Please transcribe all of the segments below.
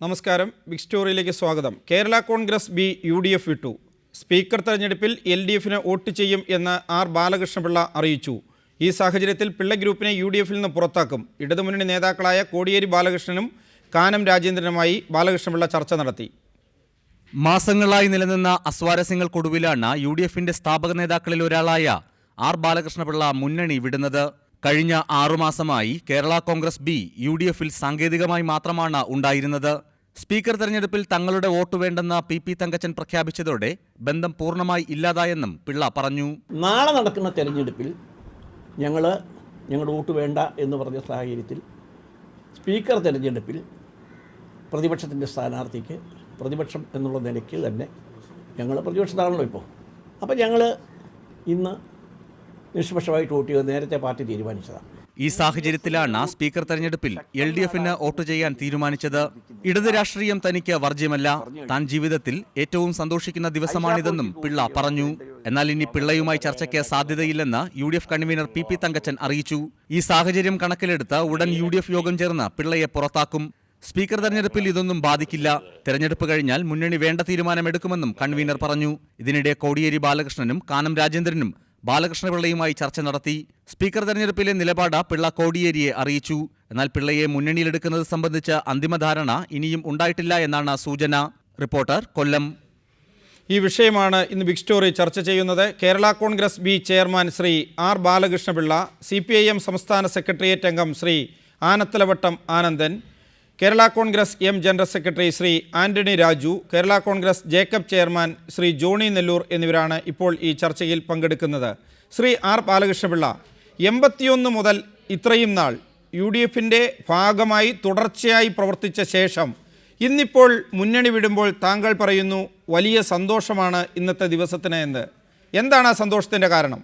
നമസ്കാരം. ബിഗ് സ്റ്റോറിയിലേക്ക് സ്വാഗതം. Kerala Congress B UDF വിട്ടു. സ്പീക്കർ തെരഞ്ഞെടുപ്പിൽ LDFന് വോട്ട് ചെയ്യും എന്ന് ആർ ബാലകൃഷ്ണപിള്ള അറിയിച്ചു. ഈ സാഹചര്യത്തിൽ പിള്ള ഗ്രൂപ്പിനെ UDFൽ നിന്ന് പുറത്താക്കും. ഇടതുമുന്നണി നേതാക്കളായ കോടിയേരി ബാലകൃഷ്ണനും കാനം രാജേന്ദ്രനുമായി ബാലകൃഷ്ണപിള്ള ചർച്ച നടത്തി. മാസങ്ങളായി നിലനിന്ന അസ്വാരസ്യങ്ങൾക്കൊടുവിലാണ് UDFന്റെ സ്ഥാപക നേതാക്കളിൽ ഒരാളായ ആർ ബാലകൃഷ്ണപിള്ള മുന്നണി വിടുന്നത്. കഴിഞ്ഞ 6 മാസമായി കേരള കോൺഗ്രസ് ബി UDFൽ സാങ്കേതികമായി മാത്രമാണ് ഉണ്ടായിരുന്നത്. സ്പീക്കർ തെരഞ്ഞെടുപ്പിൽ തങ്ങളുടെ വോട്ട് വേണ്ടെന്ന് PP തങ്കച്ചൻ പ്രഖ്യാപിച്ചതോടെ ബന്ധം പൂർണ്ണമായി ഇല്ലാതായെന്നും പിള്ള പറഞ്ഞു. നാളെ നടക്കുന്ന തെരഞ്ഞെടുപ്പിൽ ഞങ്ങളുടെ വോട്ട് വേണ്ട എന്ന് പറഞ്ഞ സാഹചര്യത്തിൽ സ്പീക്കർ തെരഞ്ഞെടുപ്പിൽ പ്രതിപക്ഷത്തിൻ്റെ സ്ഥാനാർത്ഥിക്ക് പ്രതിപക്ഷം എന്നുള്ള നിലയ്ക്ക് തന്നെ ഞങ്ങൾ പ്രതിപക്ഷത്താണല്ലോ ഇപ്പോൾ. അപ്പോൾ ഞങ്ങൾ ഇന്ന് നിഷ്പക്ഷമായിട്ട് വോട്ട് ചെയ്യുക നേരത്തെ പാർട്ടി തീരുമാനിച്ചതാണ്. ഈ സാഹചര്യത്തിലാണ് സ്പീക്കർ തെരഞ്ഞെടുപ്പിൽ LDFന് വോട്ട് ചെയ്യാൻ തീരുമാനിച്ചത്. ഇടത് രാഷ്ട്രീയം തനിക്ക് വർജ്യമല്ല, താൻ ജീവിതത്തിൽ ഏറ്റവും സന്തോഷിക്കുന്ന ദിവസമാണിതെന്നും പിള്ള പറഞ്ഞു. എന്നാൽ ഇനി പിള്ളയുമായി ചർച്ചയ്ക്ക് സാധ്യതയില്ലെന്ന് UDF കൺവീനർ PP തങ്കച്ചൻ അറിയിച്ചു. ഈ സാഹചര്യം കണക്കിലെടുത്ത് ഉടൻ UDF യോഗം ചേർന്ന് പിള്ളയെ പുറത്താക്കും. സ്പീക്കർ തെരഞ്ഞെടുപ്പിൽ ഇതൊന്നും ബാധിക്കില്ല. തെരഞ്ഞെടുപ്പ് കഴിഞ്ഞാൽ മുന്നണി വേണ്ട തീരുമാനമെടുക്കുമെന്നും കൺവീനർ പറഞ്ഞു. ഇതിനിടെ കോടിയേരി ബാലകൃഷ്ണനും കാനം രാജേന്ദ്രനും ബാലകൃഷ്ണപിള്ളയുമായി ചർച്ച നടത്തി. സ്പീക്കർ തെരഞ്ഞെടുപ്പിലെ നിലപാട് പിള്ള കോടിയേരിയെ അറിയിച്ചു. എന്നാൽ പിള്ളയെ മുന്നണിയിലെടുക്കുന്നത് സംബന്ധിച്ച് അന്തിമ ധാരണ ഇനിയും ഉണ്ടായിട്ടില്ല എന്നാണ് സൂചന. റിപ്പോർട്ടർ, കൊല്ലം. ഈ വിഷയമാണ് ഇന്ന് ബിഗ് സ്റ്റോറി ചർച്ച ചെയ്യുന്നത്. Kerala Congress B chairman Shri R Balakrishna Pillai, CPIM സംസ്ഥാന സെക്രട്ടേറിയറ്റ് അംഗം Shri Anathalavattom Anandan, Kerala Congress M general secretary Shri Antony Raju, Kerala Congress Jacob chairman Shri Johny Nelloor എന്നിവരാണ് ഇപ്പോൾ ഈ ചർച്ചയിൽ പങ്കെടുക്കുന്നത്. ശ്രീ ആർ ബാലകൃഷ്ണപിള്ള, 81 മുതൽ ഇത്രയും നാൾ UDFൻ്റെ ഭാഗമായി തുടർച്ചയായി പ്രവർത്തിച്ച ശേഷം ഇന്നിപ്പോൾ മുന്നണി വിടുമ്പോൾ താങ്കൾ പറയുന്നു വലിയ സന്തോഷമാണ് ഇന്നത്തെ ദിവസത്തിന് എന്ന്. എന്താണ് ആ സന്തോഷത്തിൻ്റെ കാരണം?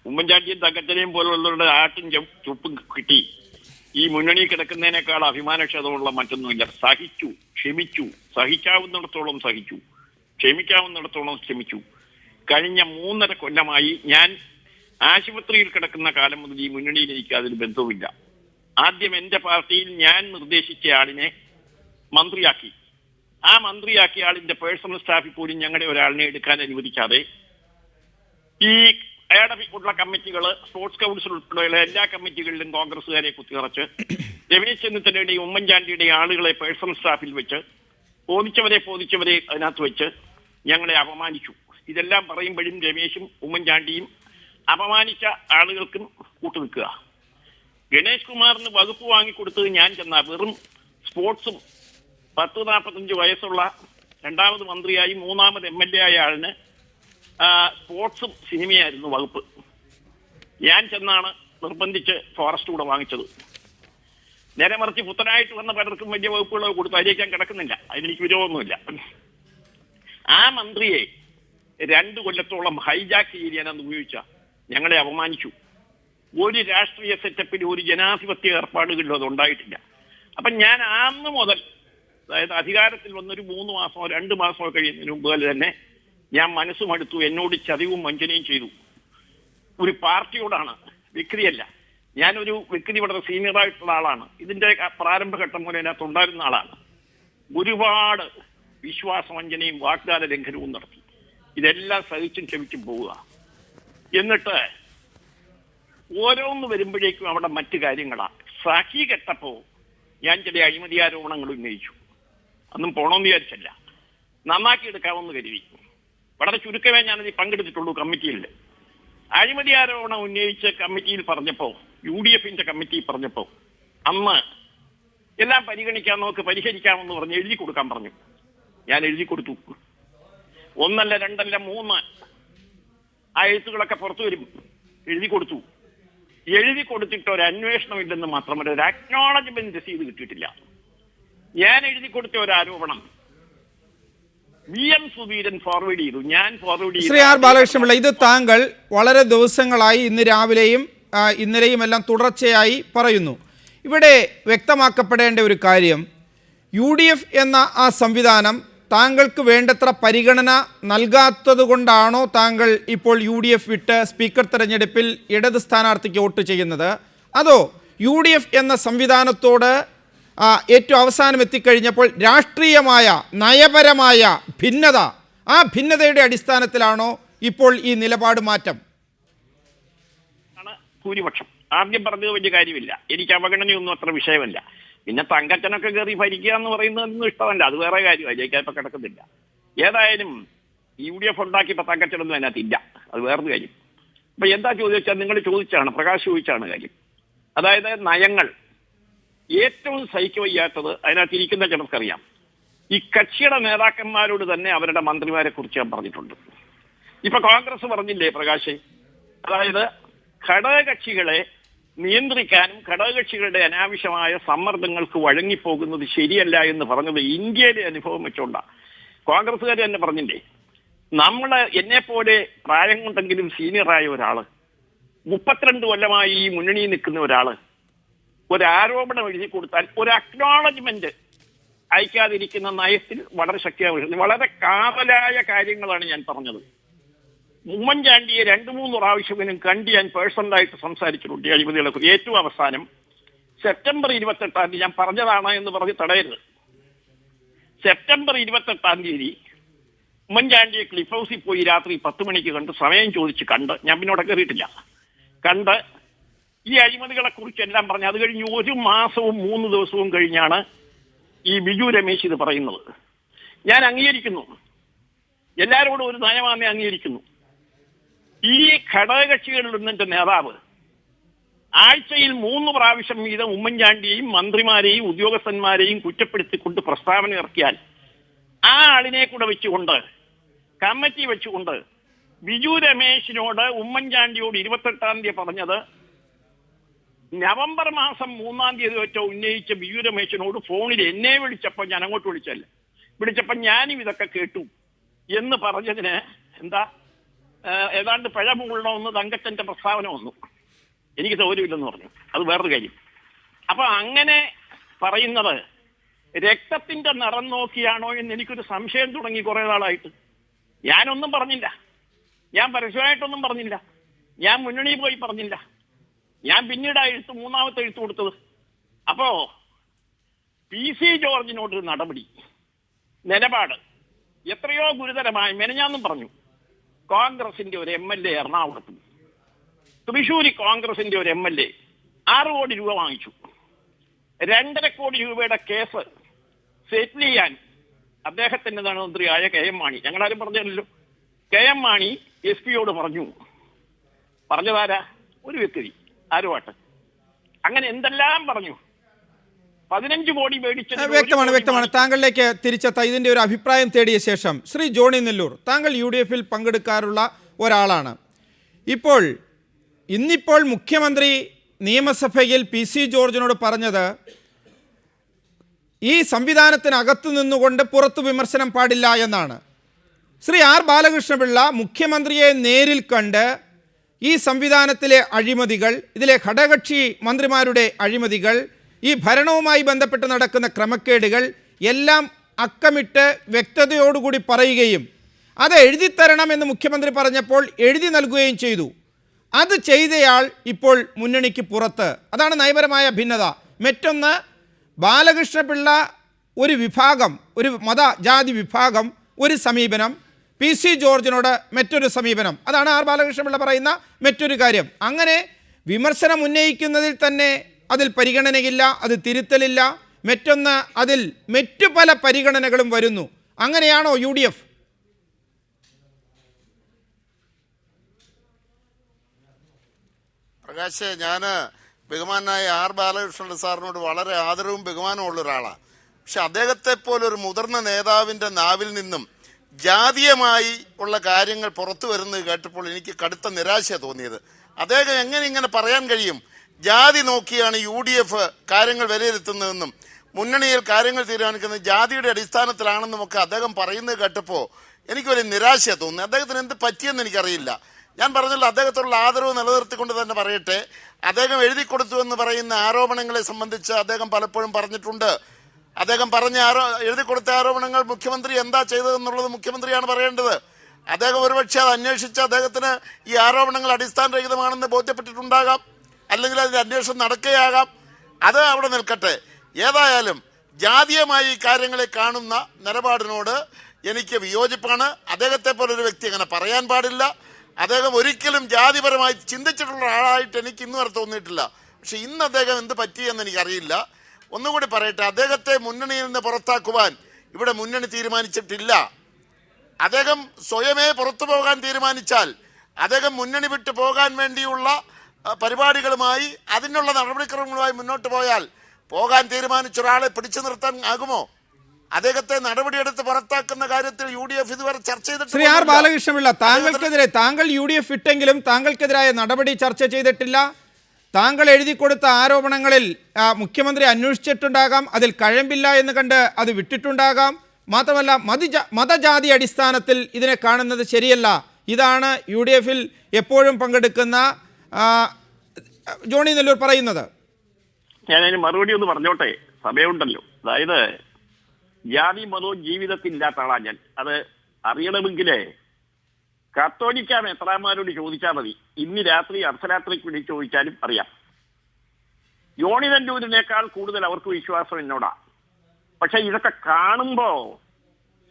ഉമ്മൻചാണ്ടിയും തങ്കച്ചനെയും പോലുള്ളവരുടെ ആട്ടും ചുപ്പും കിട്ടി ഈ മുന്നണി കിടക്കുന്നതിനേക്കാൾ അഭിമാനക്ഷതമുള്ള മറ്റൊന്നുമില്ല. സഹിച്ചു, ക്ഷമിച്ചു, സഹിക്കാവുന്നിടത്തോളം സഹിച്ചു, ക്ഷമിക്കാവുന്നിടത്തോളം ക്ഷമിച്ചു. കഴിഞ്ഞ 3.5 കൊല്ലമായി ഞാൻ ആശുപത്രിയിൽ കിടക്കുന്ന കാലം മുതൽ ഈ മുന്നണിയിൽ എനിക്ക് അതിന് ബന്ധവുമില്ല. ആദ്യം എൻ്റെ പാർട്ടിയിൽ ഞാൻ നിർദ്ദേശിച്ച ആളിനെ മന്ത്രിയാക്കി. ആ മന്ത്രിയാക്കിയ ആളിൻ്റെ പേഴ്സണൽ സ്റ്റാഫിൽ പോലും ഞങ്ങളുടെ ഒരാളിനെ എടുക്കാൻ അനുവദിക്കാതെ ഈ ഉള്ള കമ്മിറ്റികൾ, സ്പോർട്സ് കൗൺസിൽ ഉൾപ്പെടെയുള്ള എല്ലാ കമ്മിറ്റികളിലും കോൺഗ്രസ്സുകാരെ കുത്തിനിറച്ച് രമേശ് ചെന്നിത്തലയുടെയും ഉമ്മൻചാണ്ടിയുടെയും ആളുകളെ പേഴ്സണൽ സ്റ്റാഫിൽ വെച്ച് പോതിച്ചവരെ അതിനകത്ത് വെച്ച് ഞങ്ങളെ അപമാനിച്ചു. ഇതെല്ലാം പറയുമ്പോഴും രമേശും ഉമ്മൻചാണ്ടിയും അപമാനിച്ച ആളുകൾക്കും കൂട്ടുനിൽക്കുക. ഗണേഷ് കുമാറിന് വകുപ്പ് വാങ്ങിക്കൊടുത്തത് ഞാൻ ചെന്ന വെറും സ്പോർട്സും 40-45 വയസ്സുള്ള രണ്ടാമത് മന്ത്രിയായി 3ാമത് MLA ആയ ആളിന് സ്പോർട്സും സിനിമയായിരുന്നു വകുപ്പ്. ഞാൻ ചെന്നാണ് നിർബന്ധിച്ച് ഫോറസ്റ്റ് കൂടെ വാങ്ങിച്ചത്. നേരെ മറിച്ച് പുത്തനായിട്ട് വന്ന പലർക്കും വലിയ വകുപ്പുകൾ കൊടുത്തു. അതിലേക്ക് ഞാൻ കിടക്കുന്നില്ല, അതിനെനിക്ക് വിരോധമൊന്നുമില്ല. ആ മന്ത്രിയെ 2 കൊല്ലത്തോളം ഹൈജാക്ക് ചെയ്യാനെന്ന് ഉപയോഗിച്ച ഞങ്ങളെ അപമാനിച്ചു. ഒരു രാഷ്ട്രീയ സെറ്റപ്പിൽ ഒരു ജനാധിപത്യ ഏർപ്പാടുകളിലും അത് ഉണ്ടായിട്ടില്ല. അപ്പം ഞാൻ അന്ന് മുതൽ, അതായത് അധികാരത്തിൽ വന്നൊരു 3 മാസമോ 2 മാസമോ കഴിയുന്നതിന് മുമ്പ് തന്നെ ഞാൻ മനസ്സുമടുത്തു. എന്നോട് ചതിവും വഞ്ചനയും ചെയ്തു. ഒരു പാർട്ടിയോടാണ്, വ്യക്തിയല്ല. ഞാനൊരു വ്യക്തി വളരെ സീനിയറായിട്ടുള്ള ആളാണ്. ഇതിൻ്റെ പ്രാരംഭഘട്ടം മുതൽ അതിനകത്ത് ഉണ്ടായിരുന്ന ആളാണ്. ഒരുപാട് വിശ്വാസവഞ്ചനയും വാഗ്ദാന ലംഘനവും നടത്തി. ഇതെല്ലാം സഹിച്ചും ക്ഷമിച്ചും പോവുക. എന്നിട്ട് ഓരോന്ന് വരുമ്പോഴേക്കും അവിടെ മറ്റു കാര്യങ്ങളാണ്. സഖി കെട്ടപ്പോൾ ഞാൻ ചില അഴിമതി ആരോപണങ്ങൾ ഉന്നയിച്ചു. അന്നും പോണമെന്ന് വിചാരിച്ചല്ല, നന്നാക്കി എടുക്കാമെന്ന് കരുതി. വളരെ ചുരുക്കമേ ഞാനത് പങ്കെടുത്തിട്ടുള്ളൂ കമ്മിറ്റിയിൽ. അഴിമതി ആരോപണം ഉന്നയിച്ച് കമ്മിറ്റിയിൽ പറഞ്ഞപ്പോൾ, UDFന്റെ കമ്മിറ്റിയിൽ പറഞ്ഞപ്പോൾ, അന്ന് എല്ലാം പരിഗണിക്കാൻ, നമുക്ക് പരിഹരിക്കാമെന്ന് പറഞ്ഞ് എഴുതി കൊടുക്കാൻ പറഞ്ഞു. ഞാൻ എഴുതി കൊടുത്തു. 1 അല്ല 2 അല്ല 3 ആ എഴുത്തുകളൊക്കെ പുറത്തു വരും. എഴുതി കൊടുത്തു. എഴുതി കൊടുത്തിട്ട് ഒരു അന്വേഷണമില്ലെന്ന് മാത്രമല്ല, ഒരു അക്നോളജ്മെന്റ് രസീത് കിട്ടിയിട്ടില്ല. ഞാൻ എഴുതി കൊടുത്ത ഒരു ആരോപണം VM സുധീരൻ ഫോർവേഡ് ചെയ്തു. ഞാൻ ഫോർവേഡ് ചെയ്തു. ശ്രീ ആർ ബാലകൃഷ്ണപിള്ള, ഇത് താങ്കൾ വളരെ ദിവസങ്ങളായി ഇന്ന് രാവിലെയും ഇന്നലെയും എല്ലാം തുടർച്ചയായി പറയുന്നു. ഇവിടെ വ്യക്തമാക്കപ്പെടേണ്ട ഒരു കാര്യം, UDF എന്ന ആ സംവിധാനം താങ്കൾക്ക് വേണ്ടത്ര പരിഗണന നൽകാത്തതുകൊണ്ടാണോ താങ്കൾ ഇപ്പോൾ UDF വിട്ട് സ്പീക്കർ തെരഞ്ഞെടുപ്പിൽ ഇടത് സ്ഥാനാർത്ഥിക്ക് വോട്ട് ചെയ്യുന്നത്? അതോ UDF എന്ന സംവിധാനത്തോട് ഏറ്റവും അവസാനം എത്തിക്കഴിഞ്ഞപ്പോൾ രാഷ്ട്രീയമായ നയപരമായ ഭിന്നത, ആ ഭിന്നതയുടെ അടിസ്ഥാനത്തിലാണോ ഇപ്പോൾ ഈ നിലപാട് മാറ്റം? ഭൂരിപക്ഷം ആദ്യം പറഞ്ഞത് വലിയ കാര്യമില്ല, എനിക്ക് അവഗണനയൊന്നും അത്ര വിഷയമല്ല. പിന്നെ തങ്കച്ചനൊക്കെ കയറി ഭരിക്കുക എന്ന് പറയുന്നതൊന്നും ഇഷ്ടമല്ല, അത് വേറെ കാര്യമാണ്, ജയിക്കാനിപ്പോൾ കിടക്കുന്നില്ല. ഏതായാലും UDF ഉണ്ടാക്കിയപ്പോൾ തങ്കച്ചനൊന്നും അതിനകത്തില്ല, അത് വേറൊരു കാര്യം. അപ്പൊ എന്താ ചോദിച്ചാൽ നിങ്ങൾ ചോദിച്ചാണ്, പ്രകാശ് ചോദിച്ചാണ് കാര്യം. അതായത് നയങ്ങൾ ഏറ്റവും സഹിക്കവയ്യാത്തത് അതിനകത്ത് ഇരിക്കുന്ന ചിലർക്കറിയാം. ഈ കക്ഷിയുടെ നേതാക്കന്മാരോട് തന്നെ അവരുടെ മന്ത്രിമാരെ കുറിച്ച് ഞാൻ പറഞ്ഞിട്ടുണ്ട്. ഇപ്പൊ കോൺഗ്രസ് പറഞ്ഞില്ലേ പ്രകാശ്, അതായത് ഘടകകക്ഷികളെ നിയന്ത്രിക്കാനും ഘടകകക്ഷികളുടെ അനാവശ്യമായ സമ്മർദ്ദങ്ങൾക്ക് വഴങ്ങിപ്പോകുന്നത് ശരിയല്ല എന്ന് പറഞ്ഞത് ഇന്ത്യയിലെ അനുഭവം വെച്ചോണ്ടാ. കോൺഗ്രസ്സുകാർ തന്നെ പറഞ്ഞില്ലേ, എന്നെപ്പോലെ പ്രായം കൊണ്ടെങ്കിലും സീനിയറായ ഒരാള് 32 കൊല്ലമായി ഈ മുന്നണിയിൽ നിൽക്കുന്ന ഒരാള് ഒരു ആരോപണം എഴുതി കൊടുത്താൽ ഒരു അക്നോളജ്മെന്റ് അയക്കാതിരിക്കുന്ന നയത്തിൽ വളരെ ശക്തിയായി വളരെ കാതലായ കാര്യങ്ങളാണ് ഞാൻ പറഞ്ഞത്. ഉമ്മൻചാണ്ടിയെ 2-3 പ്രാവശ്യമെങ്കിലും കണ്ട് ഞാൻ പേഴ്സണലായിട്ട് സംസാരിച്ചിട്ടുണ്ട് ഈ അഴിമതികളെ കുറിച്ച്. ഏറ്റവും അവസാനം സെപ്റ്റംബർ 28 ഞാൻ പറഞ്ഞതാണ് എന്ന് പറഞ്ഞ് തടയരുത്. സെപ്റ്റംബർ 28 ഉമ്മൻചാണ്ടിയെ ക്ലിഫ് ഹൗസിൽ പോയി രാത്രി 10 മണിക്ക് കണ്ട് സമയം ചോദിച്ച് കണ്ട്, ഞാൻ പിന്നോടെ കയറിയിട്ടില്ല, കണ്ട് ഈ അഴിമതികളെ കുറിച്ചെല്ലാം പറഞ്ഞ് അത് കഴിഞ്ഞ് 1 മാസവും 3 ദിവസവും കഴിഞ്ഞാണ് ഈ ബിജു രമേശ് ഇത് പറയുന്നത്. ഞാൻ അംഗീകരിക്കുന്നു, എല്ലാവരോടും ഒരു നയമാമേ അംഗീകരിക്കുന്നു. ഈ ഘടകകക്ഷികളിൽ നിന്നിന്റെ നേതാവ് ആഴ്ചയിൽ 3 പ്രാവശ്യം വീതം ഉമ്മൻചാണ്ടിയെയും മന്ത്രിമാരെയും ഉദ്യോഗസ്ഥന്മാരെയും കുറ്റപ്പെടുത്തിക്കൊണ്ട് പ്രസ്താവന ഇറക്കിയാൽ ആ ആളിനെ കൂടെ വെച്ചുകൊണ്ട് കമ്മിറ്റി വെച്ചുകൊണ്ട് ബിജു രമേശിനോട് ഉമ്മൻചാണ്ടിയോട് 28 പറഞ്ഞത് നവംബർ മാസം 3 വെച്ച ഉന്നയിച്ച ബിജു രമേശിനോട് ഫോണിൽ എന്നെ വിളിച്ചപ്പോൾ, ഞാൻ അങ്ങോട്ട് വിളിച്ചപ്പോൾ ഞാനും ഇതൊക്കെ കേട്ടു എന്ന് പറഞ്ഞതിന് എന്താ ഏതാണ്ട് പിഴമുള്ളണമെന്ന് തങ്കച്ചന്റെ പ്രസ്താവന വന്നു. എനിക്ക് സൗകര്യമില്ലെന്ന് പറഞ്ഞു, അത് വേറൊരു കാര്യം. അപ്പൊ അങ്ങനെ പറയുന്നത് രക്തത്തിന്റെ നിറം നോക്കിയാണോ എന്ന് എനിക്കൊരു സംശയം തുടങ്ങി കുറെ നാളായിട്ട്. ഞാനൊന്നും പറഞ്ഞില്ല, ഞാൻ പരസ്യമായിട്ടൊന്നും പറഞ്ഞില്ല, ഞാൻ മുന്നണി പോയി പറഞ്ഞില്ല, ഞാൻ പിന്നീട് മൂന്നാമത്തെ എഴുത്ത് കൊടുത്തത്. അപ്പോ PC ജോർജിനോടൊരു നടപടി നിലപാട് എത്രയോ ഗുരുതരമായി മെനഞ്ഞാന്നും പറഞ്ഞു. കോൺഗ്രസിന്റെ ഒരു MLA എറണാകുളത്ത്, തൃശ്ശൂരി കോൺഗ്രസിന്റെ ഒരു MLA 6 കോടി രൂപ വാങ്ങിച്ചു. 2.5 കോടി രൂപയുടെ കേസ് സെറ്റിൽ ചെയ്യാൻ അദ്ദേഹത്തിന്റെ ധനമന്ത്രിയായ KM മാണി, ഞങ്ങളാരും പറഞ്ഞല്ലോ, KM മാണി SP-യോട് പറഞ്ഞതാരാ? ഒരു വ്യക്തി, ആരുമായിട്ട്. അങ്ങനെ എന്തെല്ലാം പറഞ്ഞു. 15 കോടി മേടിച്ചത് വ്യക്തമാണ്. താങ്കളിലേക്ക് തിരിച്ചെത്താം. ഇതിന്റെ ഒരു അഭിപ്രായം തേടിയ ശേഷം ശ്രീ ജോണി നെല്ലൂർ, താങ്കൾ UDF-ൽ പങ്കെടുക്കാറുള്ള ഒരാളാണ്. ഇന്നിപ്പോൾ മുഖ്യമന്ത്രി നിയമസഭയിൽ PC ജോർജിനോട് പറഞ്ഞത് ഈ സംവിധാനത്തിനകത്തു നിന്നുകൊണ്ട് പുറത്തു വിമർശനം പാടില്ല എന്നാണ്. ശ്രീ R ബാലകൃഷ്ണപിള്ള മുഖ്യമന്ത്രിയെ നേരിൽ കണ്ട് ഈ സംവിധാനത്തിലെ അഴിമതികൾ, ഇതിലെ ഘടകകക്ഷി മന്ത്രിമാരുടെ അഴിമതികൾ, ഈ ഭരണവുമായി ബന്ധപ്പെട്ട് നടക്കുന്ന ക്രമക്കേടുകൾ എല്ലാം അക്കമിട്ട് വ്യക്തതയോടുകൂടി പറയുകയും അത് എഴുതിത്തരണമെന്ന് മുഖ്യമന്ത്രി പറഞ്ഞപ്പോൾ എഴുതി നൽകുകയും ചെയ്തു. അത് ചെയ്തയാൾ ഇപ്പോൾ മുന്നണിക്ക് പുറത്ത്. അതാണ് നയപരമായ ഭിന്നത. മറ്റൊന്ന്, ബാലകൃഷ്ണപിള്ള ഒരു വിഭാഗം, ഒരു മതജാതി വിഭാഗം ഒരു സമീപനം, PC ജോർജിനോട് മറ്റൊരു സമീപനം. അതാണ് R ബാലകൃഷ്ണപിള്ള പറയുന്ന മറ്റൊരു കാര്യം. അങ്ങനെ വിമർശനം ഉന്നയിക്കുന്നതിൽ തന്നെ അതിൽ പരിഗണനയില്ല, അത് തിരുത്തലില്ല. മറ്റൊന്ന്, അതിൽ മറ്റു പല പരിഗണനകളും വരുന്നു. അങ്ങനെയാണോ UDF? പ്രകാശ്, ഞാൻ ബഹുമാനായ R ബാലകൃഷ്ണൻ സാറിനോട് വളരെ ആദരവും ബഹുമാനവും ഉള്ള ഒരാളാണ്. പക്ഷെ അദ്ദേഹത്തെ പോലൊരു മുതിർന്ന നേതാവിന്റെ നാവിൽ നിന്നും ജാതീയമായി ഉള്ള കാര്യങ്ങൾ പുറത്തു വരുന്നത് കേട്ടപ്പോൾ എനിക്ക് കടുത്ത നിരാശ തോന്നിയത്. അദ്ദേഹം എങ്ങനെ ഇങ്ങനെ പറയാൻ കഴിയും? ജാതി നോക്കിയാണ് UDF കാര്യങ്ങൾ വിലയിരുത്തുന്നതെന്നും മുന്നണിയിൽ കാര്യങ്ങൾ തീരുമാനിക്കുന്നത് ജാതിയുടെ അടിസ്ഥാനത്തിലാണെന്നും ഒക്കെ അദ്ദേഹം പറയുന്നത് കേട്ടപ്പോൾ എനിക്ക് വലിയ നിരാശ തോന്നി. അദ്ദേഹത്തിന് എന്ത് പറ്റിയെന്ന് എനിക്കറിയില്ല. ഞാൻ പറഞ്ഞല്ലോ, അദ്ദേഹത്തോടുള്ള ആദരവ് നിലനിർത്തിക്കൊണ്ട് തന്നെ പറയട്ടെ, അദ്ദേഹം എഴുതി കൊടുത്തു എന്ന് പറയുന്ന ആരോപണങ്ങളെ സംബന്ധിച്ച് അദ്ദേഹം പലപ്പോഴും പറഞ്ഞിട്ടുണ്ട്. അദ്ദേഹം എഴുതി കൊടുത്ത ആരോപണങ്ങൾ മുഖ്യമന്ത്രി എന്താ ചെയ്തതെന്നുള്ളത് മുഖ്യമന്ത്രിയാണ് പറയേണ്ടത്. അദ്ദേഹം ഒരുപക്ഷെ അത് അന്വേഷിച്ച് അദ്ദേഹത്തിന് ഈ ആരോപണങ്ങൾ അടിസ്ഥാനരഹിതമാണെന്ന് ബോധ്യപ്പെട്ടിട്ടുണ്ടാകാം. അല്ലെങ്കിൽ അതിൻ്റെ അന്വേഷണം നടക്കുകയാകാം. അത് അവിടെ നിൽക്കട്ടെ. ഏതായാലും ജാതീയമായി ഈ കാര്യങ്ങളെ കാണുന്ന നിലപാടിനോട് എനിക്ക് വിയോജിപ്പാണ്. അദ്ദേഹത്തെ പോലൊരു വ്യക്തി അങ്ങനെ പറയാൻ പാടില്ല. അദ്ദേഹം ഒരിക്കലും ജാതിപരമായി ചിന്തിച്ചിട്ടുള്ള ആളായിട്ട് എനിക്ക് ഇന്ന് വരെ തോന്നിയിട്ടില്ല. പക്ഷെ ഇന്ന് അദ്ദേഹം എന്ത് പറ്റിയെന്ന് എനിക്കറിയില്ല. ഒന്നുകൂടി പറയട്ടെ, അദ്ദേഹത്തെ മുന്നണിയിൽ നിന്ന് പുറത്താക്കുവാൻ ഇവിടെ മുന്നണി തീരുമാനിച്ചിട്ടില്ല. അദ്ദേഹം സ്വയമേ പുറത്തു പോകാൻ തീരുമാനിച്ചാൽ അദ്ദേഹം മുന്നണി വിട്ടു പോകാൻ വേണ്ടിയുള്ള പരിപാടികളുമായി അതിനുള്ള നടപടിക്രമങ്ങളുമായി മുന്നോട്ട് പോയാൽ പോകാൻ തീരുമാനിച്ച ഒരാളെ പിടിച്ചു നിർത്താൻ ആകുമോ? അദ്ദേഹത്തെ നടപടിയെടുത്ത് പുറത്താക്കുന്ന കാര്യത്തിൽ UDF ഇതുവരെ ചർച്ച ചെയ്തിട്ടില്ല. ശ്രീ ആർ ബാലകൃഷ്ണപിള്ള, താങ്കൾക്കെതിരെ താങ്കൾ UDF ഇട്ടെങ്കിലും താങ്കൾക്കെതിരായ നടപടി ചർച്ച ചെയ്തിട്ടില്ല. താങ്കൾ എഴുതി കൊടുത്ത ആരോപണങ്ങളിൽ മുഖ്യമന്ത്രി അന്വേഷിച്ചിട്ടുണ്ടാകാം, അതിൽ കഴമ്പില്ല എന്ന് കണ്ട് അത് വിട്ടിട്ടുണ്ടാകാം. മാത്രമല്ല മതജാതി അടിസ്ഥാനത്തിൽ ഇതിനെ കാണുന്നത് ശരിയല്ല. ഇതാണ് UDFൽ എപ്പോഴും പങ്കെടുക്കുന്ന ജോണി നെല്ലൂർ പറയുന്നത്. ഞാനതിന് മറുപടി ഒന്ന് പറഞ്ഞോട്ടെ, സമയമുണ്ടല്ലോ. അതായത് ജാതി മതവും ജീവിതത്തിൽ ഇല്ലാത്ത ആളാണ് ഞാൻ. അത് അറിയണമെങ്കിലേ കത്തോലിക്ക മെത്രാന്മാരോട് ചോദിച്ചാൽ മതി. ഇന്ന് രാത്രി അർദ്ധരാത്രിക്ക് വേണ്ടി ചോദിച്ചാലും അറിയാം. ജോണി നെല്ലൂരിനേക്കാൾ കൂടുതൽ അവർക്ക് വിശ്വാസം എന്നോടാ. പക്ഷെ ഇതൊക്കെ കാണുമ്പോ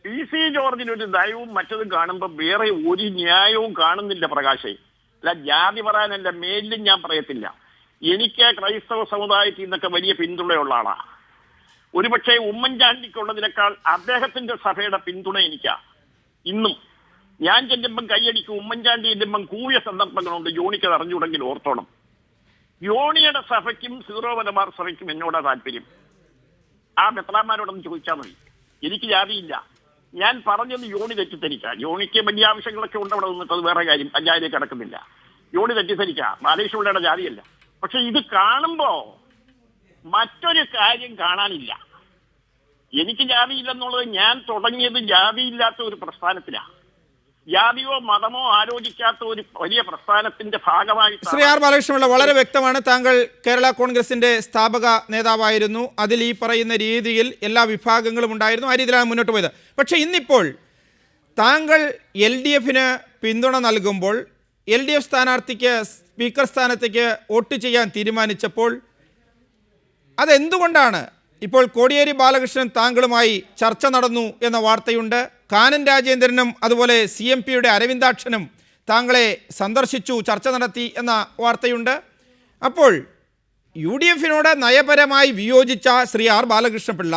PC ജോർജിനൊരു ദയവും മറ്റതും കാണുമ്പോൾ വേറെ ഒരു ന്യായവും കാണുന്നില്ല പ്രകാശേ. അല്ല, ജാതി പറയാനല്ല, മേലിലും ഞാൻ പറയത്തില്ല. എനിക്ക് ക്രൈസ്തവ സമുദായത്തിൽ നിന്നൊക്കെ വലിയ പിന്തുണയുള്ള ആളാണ്. ഒരുപക്ഷെ ഉമ്മൻചാണ്ടിക്കുള്ളതിനേക്കാൾ അദ്ദേഹത്തിന്റെ സഭയുടെ പിന്തുണ എനിക്കാ. ഇന്നും ഞാൻ ചെല്ലുമ്പം കൈയടിക്കും, ഉമ്മൻചാണ്ടി ചെല്ലുമ്പം കൂവിയ സന്ദർഭങ്ങളുണ്ട്. ജോണിക്ക് അറിഞ്ഞുകൂടെങ്കിൽ ഓർത്തോണം. ജോണിയുടെ സഭയ്ക്കും സീറോ മലബാർ സഭയ്ക്കും എന്നോടാ താല്പര്യം. ആ മെത്രാന്മാരോടൊന്ന് ചോദിച്ചാൽ മതി. എനിക്ക് ജാതിയില്ല. ഞാൻ പറഞ്ഞത് ജോണി തെറ്റിദ്ധരിക്കാം. ജോണിക്ക് വലിയ ആവശ്യങ്ങളൊക്കെ ഉണ്ട് അവിടെ നിന്നിട്ട്, അത് വേറെ കാര്യം, പഞ്ചായത്തിലേക്ക് കിടക്കുന്നില്ല. ജോണി തെറ്റിദ്ധരിക്കാം, ബാലകൃഷ്ണപിള്ളയുടെ ജാതിയല്ല. പക്ഷെ ഇത് കാണുമ്പോ മറ്റൊരു കാര്യം കാണാനില്ല. എനിക്ക് ജാതിയില്ലെന്നുള്ളത് ഞാൻ തുടങ്ങിയത് ജാതിയില്ലാത്ത ഒരു പ്രസ്ഥാനത്തിലാണ്. ജാതിയോ മതമോ ആലോചിക്കാത്ത ഒരു വലിയ പ്രസ്ഥാനത്തിന്റെ ഭാഗമായിട്ട്. ശ്രീ ആർ ബാലകൃഷ്ണപിള്ള, വളരെ വ്യക്തമാണ്. താങ്കൾ കേരള കോൺഗ്രസിന്റെ സ്ഥാപക നേതാവായിരുന്നു. അതിൽ ഈ പറയുന്ന രീതിയിൽ എല്ലാ വിഭാഗങ്ങളും ഉണ്ടായിരുന്നു. ആ രീതിയിലാണ് മുന്നോട്ട് പോയത്. പക്ഷേ ഇന്നിപ്പോൾ താങ്കൾ LDFന് പിന്തുണ നൽകുമ്പോൾ LDF സ്ഥാനാർത്ഥിക്ക് സ്പീക്കർ സ്ഥാനത്തേക്ക് വോട്ട് ചെയ്യാൻ തീരുമാനിച്ചപ്പോൾ അതെന്തുകൊണ്ടാണ്? ഇപ്പോൾ കോടിയേരി ബാലകൃഷ്ണൻ താങ്കളുമായി ചർച്ച നടന്നു എന്ന വാർത്തയുണ്ട്. കാനൻ രാജേന്ദ്രനും അതുപോലെ CMPയുടെ അരവിന്ദാക്ഷനും താങ്കളെ സന്ദർശിച്ചു, ചർച്ച നടത്തി എന്ന വാർത്തയുണ്ട്. അപ്പോൾ UDFനോട് നയപരമായി വിയോജിച്ച ശ്രീ ആർ ബാലകൃഷ്ണപിള്ള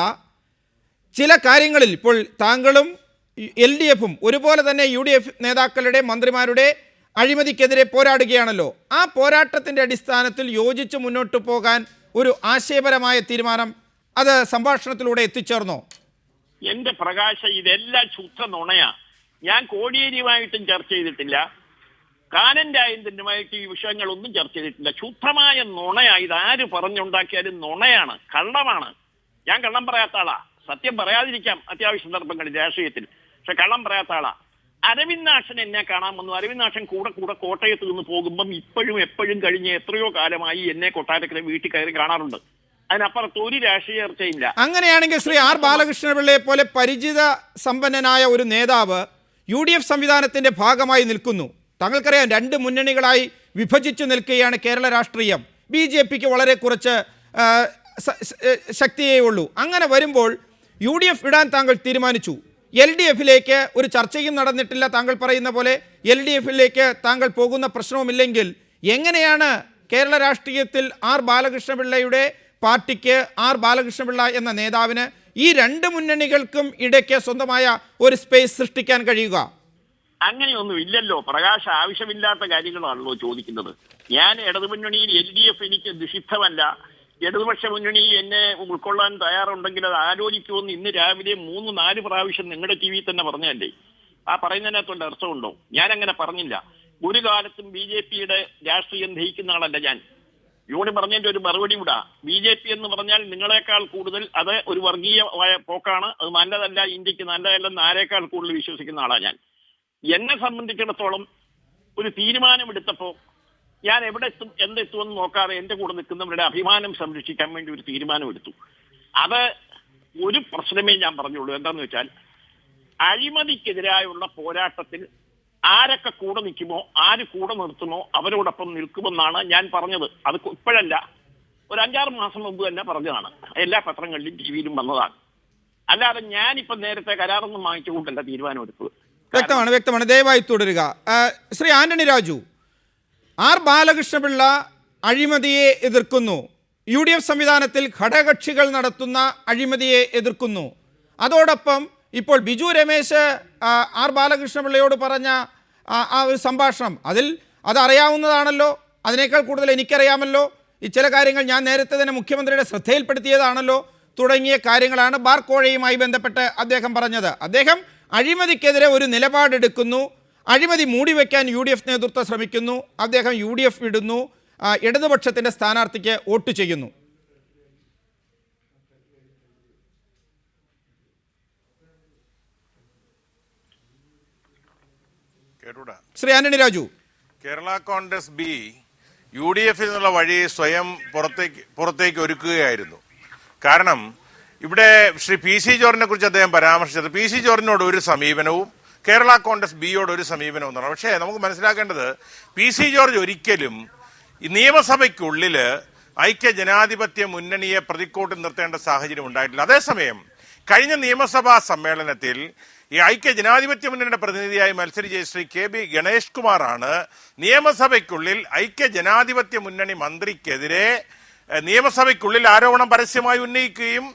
ചില കാര്യങ്ങളിൽ ഇപ്പോൾ താങ്കളും LDFും ഒരുപോലെ തന്നെ UDF നേതാക്കളുടെ മന്ത്രിമാരുടെ അഴിമതിക്കെതിരെ പോരാടുകയാണല്ലോ. ആ പോരാട്ടത്തിൻ്റെ അടിസ്ഥാനത്തിൽ യോജിച്ച് മുന്നോട്ട് പോകാൻ ഒരു ആശയപരമായ തീരുമാനം അത് സംഭാഷണത്തിലൂടെ എത്തിച്ചേർന്നോ? എന്റെ പ്രകാശ, ഇതെല്ലാം ശുദ്ധ നുണയാ. ഞാൻ കോടിയേരിയുമായിട്ടും ചർച്ച ചെയ്തിട്ടില്ല, കാനൻ രാജേന്ദ്രനുമായിട്ട് ഈ വിഷയങ്ങളൊന്നും ചർച്ച ചെയ്തിട്ടില്ല. ശുദ്ധമായ നുണയാ. ഇതാര് പറഞ്ഞുണ്ടാക്കിയാലും നുണയാണ്, കള്ളമാണ്. ഞാൻ കള്ളം പറയാത്ത ആളാ. സത്യം പറയാതിരിക്കാം അത്യാവശ്യ സന്ദർഭങ്ങളിൽ രാഷ്ട്രീയത്തിൽ, പക്ഷെ കള്ളം പറയാത്ത ആളാ. അരവിന്ദാക്ഷൻ എന്നെ കാണാൻ വന്നു. അരവിന്ദാക്ഷൻ കൂടെ കോട്ടയത്ത് നിന്ന് പോകുമ്പം ഇപ്പോഴും എപ്പോഴും കഴിഞ്ഞ എത്രയോ കാലമായി എന്നെ കൊട്ടാരക്കര വീട്ടിൽ കയറി കാണാറുണ്ട്. അതിനപ്പുറത്ത് ഒരു രാഷ്ട്രീയ ചർച്ചയില്ല. അങ്ങനെയാണെങ്കിൽ ശ്രീ ആർ ബാലകൃഷ്ണപിള്ളയെ പോലെ പരിചിത സമ്പന്നനായ ഒരു നേതാവ് UDF സംവിധാനത്തിന്റെ ഭാഗമായി നിൽക്കുന്നു. താങ്കൾക്കറിയാം, രണ്ട് മുന്നണികളായി വിഭജിച്ചു നിൽക്കുകയാണ് കേരള രാഷ്ട്രീയം. BJPക്ക് വളരെ കുറച്ച് ശക്തിയേ ഉള്ളൂ. അങ്ങനെ വരുമ്പോൾ UDF വിടാൻ താങ്കൾ തീരുമാനിച്ചു. LDFിലേക്ക് ഒരു ചർച്ചയും നടന്നിട്ടില്ല. താങ്കൾ പറയുന്ന പോലെ LDFിലേക്ക് താങ്കൾ പോകുന്ന പ്രശ്നവുമില്ലെങ്കിൽ എങ്ങനെയാണ് കേരള രാഷ്ട്രീയത്തിൽ ആർ ബാലകൃഷ്ണപിള്ളയുടെ പാർട്ടിക്ക്, ആർ ബാലകൃഷ്ണപിള്ള എന്ന നേതാവിന് ഈ രണ്ട് മുന്നണികൾക്കും ഇടയ്ക്ക് സ്വന്തമായ ഒരു സ്പേസ് സൃഷ്ടിക്കാൻ കഴിയുക? അങ്ങനെയൊന്നും ഇല്ലല്ലോ പ്രകാശ്. ആവശ്യമില്ലാത്ത കാര്യങ്ങളാണല്ലോ ചോദിക്കുന്നത്. ഞാൻ ഇടതുമുന്നണിയിൽ LDF എനിക്ക് നിഷിദ്ധമല്ല. ഇടതുപക്ഷ മുന്നണി എന്നെ ഉൾക്കൊള്ളാൻ തയ്യാറുണ്ടെങ്കിൽ അത് ആലോചിക്കുമെന്ന് ഇന്ന് രാവിലെ 3-4 പ്രാവശ്യം നിങ്ങളുടെ TV തന്നെ പറഞ്ഞതല്ലേ. ആ പറയുന്നതിനകത്തുണ്ട് അർത്ഥമുണ്ടോ? ഞാൻ അങ്ങനെ പറഞ്ഞില്ല. ഒരു കാലത്തും BJPയുടെ രാഷ്ട്രീയം ദഹിക്കുന്ന ആളല്ല ഞാൻ. യൂണി പറഞ്ഞതിന്റെ ഒരു മറുപടി കൂടാ. BJP എന്ന് പറഞ്ഞാൽ നിങ്ങളെക്കാൾ കൂടുതൽ അത് ഒരു വർഗീയമായ പോക്കാണ്, അത് നല്ലതല്ല, ഇന്ത്യക്ക് നല്ലതല്ലെന്ന് ആരേക്കാൾ കൂടുതൽ വിശ്വസിക്കുന്ന ആളാണ് ഞാൻ. എന്നെ സംബന്ധിച്ചിടത്തോളം ഒരു തീരുമാനമെടുത്തപ്പോൾ ഞാൻ എവിടെ എത്തും എന്തെത്തുമെന്ന് നോക്കാതെ എൻ്റെ കൂടെ നിൽക്കുന്നവരുടെ അഭിമാനം സംരക്ഷിക്കാൻ വേണ്ടി ഒരു തീരുമാനമെടുത്തു. അത് ഒരു പ്രശ്നമേ ഞാൻ പറഞ്ഞുള്ളൂ. എന്താണെന്ന് വെച്ചാൽ, അഴിമതിക്കെതിരായുള്ള പോരാട്ടത്തിൽ ആരൊക്കെ കൂടെ നിൽക്കുമോ, ആര് കൂടെ നിർത്തുമോ അവരോടൊപ്പം നിൽക്കുമെന്നാണ് ഞാൻ പറഞ്ഞത്. അത് ഇപ്പോഴല്ല, ഒരു 5-6 മാസം മുമ്പ് തന്നെ പറഞ്ഞതാണ്. എല്ലാ പത്രങ്ങളിലും ടിവിയിലും വന്നതാണ്. അല്ലാതെ ഞാനിപ്പം നേരത്തെ കരാറൊന്നും വാങ്ങിച്ചുകൊണ്ടല്ല തീരുമാനമെടുത്തത്. വ്യക്തമാണ്. ദയവായി തുടരുക. ശ്രീ ആന്റണി രാജു, ആർ ബാലകൃഷ്ണപിള്ള അഴിമതിയെ എതിർക്കുന്നു. UDF സംവിധാനത്തിൽ ഘടകകക്ഷികൾ നടത്തുന്ന അഴിമതിയെ എതിർക്കുന്നു. അതോടൊപ്പം ഇപ്പോൾ ബിജു രമേശ് ആർ ബാലകൃഷ്ണപിള്ളയോട് പറഞ്ഞ ആ ഒരു സംഭാഷണം, അത് അറിയാവുന്നതാണല്ലോ. അതിനേക്കാൾ കൂടുതൽ എനിക്കറിയാമല്ലോ. ഈ ചില കാര്യങ്ങൾ ഞാൻ നേരത്തെ തന്നെ മുഖ്യമന്ത്രിയുടെ ശ്രദ്ധയിൽപ്പെടുത്തിയതാണല്ലോ. തുടങ്ങിയ കാര്യങ്ങളാണ് ബാർ കോഴയുമായി ബന്ധപ്പെട്ട് അദ്ദേഹം പറഞ്ഞത്. അദ്ദേഹം അഴിമതിക്കെതിരെ ഒരു നിലപാടെടുക്കുന്നു. അഴിമതി മൂടിവെക്കാൻ UDF നേതൃത്വം ശ്രമിക്കുന്നു. അദ്ദേഹം UDF വിടുന്നു. ഇടതുപക്ഷത്തിൻ്റെ സ്ഥാനാർത്ഥിക്ക് വോട്ട് ചെയ്യുന്നു. Shri Antony Raju, Kerala Congress B UDF നിന്നുള്ള വഴി സ്വയം പുറത്തേക്ക് ഒരുക്കുകയായിരുന്നു. കാരണം ഇവിടെ ശ്രീ PC ജോർജിനെ കുറിച്ച് അദ്ദേഹം പരാമർശിച്ചത് PC ജോർജിനോട് ഒരു സമീപനവും കേരള കോൺഗ്രസ് ബിയോട് ഒരു സമീപനവും എന്നാണ്. പക്ഷേ നമുക്ക് മനസ്സിലാക്കേണ്ടത് PC ജോർജ് ഒരിക്കലും ഈ നിയമസഭയ്ക്കുള്ളിൽ ഐക്യ ജനാധിപത്യ മുന്നണിയെ പ്രതിക്കൂട്ടിൽ നിർത്തേണ്ട സാഹചര്യം ഉണ്ടായിട്ടില്ല. അതേസമയം കഴിഞ്ഞ നിയമസഭാ സമ്മേളനത്തിൽ ഈ ഐക്യ ജനാധിപത്യ മുന്നണിയുടെ പ്രതിനിധിയായി മത്സരിച്ച ശ്രീ KB ഗണേഷ് കുമാറാണ് നിയമസഭയ്ക്കുള്ളിൽ ഐക്യ ജനാധിപത്യ മുന്നണി മന്ത്രിക്കെതിരെ നിയമസഭയ്ക്കുള്ളിൽ ആരോപണം പരസ്യമായി ഉന്നയിക്കുകയും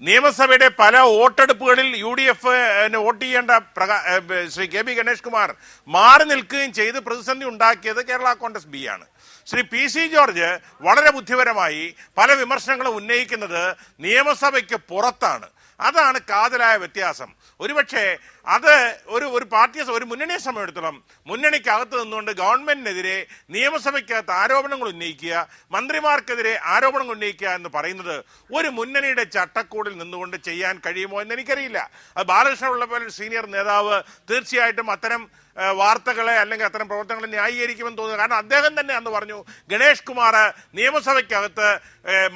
നിയമസഭയുടെ പല വോട്ടെടുപ്പുകളിൽ UDF വോട്ട് ചെയ്യേണ്ട ശ്രീ KB ഗണേഷ് കുമാർ മാറി നിൽക്കുകയും ചെയ്ത് പ്രതിസന്ധി ഉണ്ടാക്കിയത് കേരള കോൺഗ്രസ് ബി ആണ്. ശ്രീ PC ജോർജ് വളരെ ബുദ്ധിപരമായി പല വിമർശനങ്ങളും ഉന്നയിക്കുന്നത് നിയമസഭയ്ക്ക് പുറത്താണ്. അതാണ് കാതലായ വ്യത്യാസം. ഒരുപക്ഷെ അത് ഒരു പാർട്ടിയെ ഒരു മുന്നണിയെ സമയമെടുത്തോളം മുന്നണിക്കകത്ത് നിന്നുകൊണ്ട് ഗവൺമെന്റിനെതിരെ നിയമസഭയ്ക്കകത്ത് ആരോപണങ്ങൾ ഉന്നയിക്കുക, മന്ത്രിമാർക്കെതിരെ ആരോപണങ്ങൾ ഉന്നയിക്കുക എന്ന് പറയുന്നത് ഒരു മുന്നണിയുടെ ചട്ടക്കൂടിൽ നിന്നുകൊണ്ട് ചെയ്യാൻ കഴിയുമോ എന്ന് എനിക്കറിയില്ല. അത് ബാലകൃഷ്ണപിള്ള പോലെ സീനിയർ നേതാവ് തീർച്ചയായിട്ടും അത്തരം വാർത്തകളെ അല്ലെങ്കിൽ അത്തരം പ്രവർത്തനങ്ങളെ ന്യായീകരിക്കുമെന്ന് തോന്നുന്നു. കാരണം അദ്ദേഹം തന്നെ അന്ന് പറഞ്ഞു, ഗണേഷ് കുമാർ നിയമസഭയ്ക്കകത്ത്